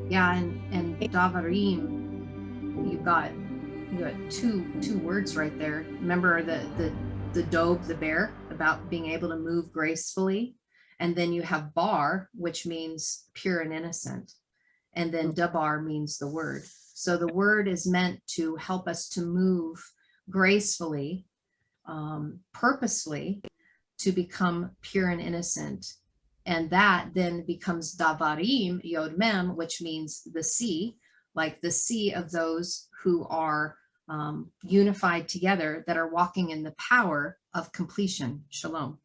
Yeah, and Devarim, you got two words right there. Remember the dobe, the bear, about being able to move gracefully, and then you have bar, which means pure and innocent, and then dabar means the word. So the word is meant to help us to move gracefully, purposefully, to become pure and innocent. And that then becomes Devarim, Yod Mem, which means the sea, like the sea of those who are unified together, that are walking in the power of completion, shalom.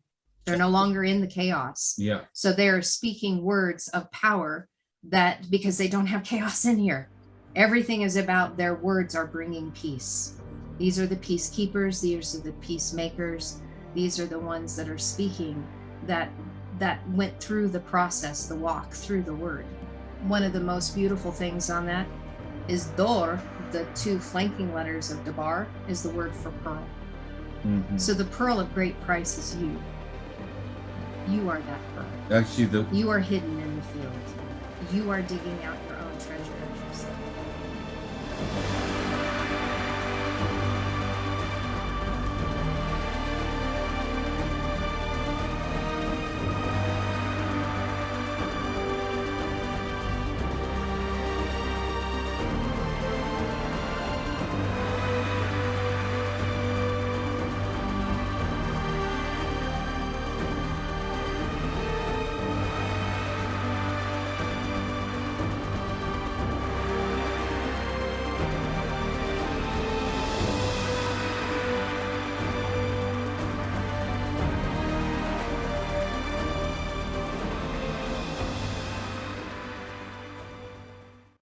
They're no longer in the chaos. Yeah. So they're speaking words of power, that because they don't have chaos in here. Everything is about their words are bringing peace. These are the peacekeepers. These are the peacemakers. These are the ones that are speaking, that went through the process, the walk through the word. One of the most beautiful things on that is Dor, the two flanking letters of Dabar, is the word for pearl. Mm-hmm. So the pearl of great price is you. You are that pearl. Actually, you are hidden in the field. You are digging out your own treasure, as you said.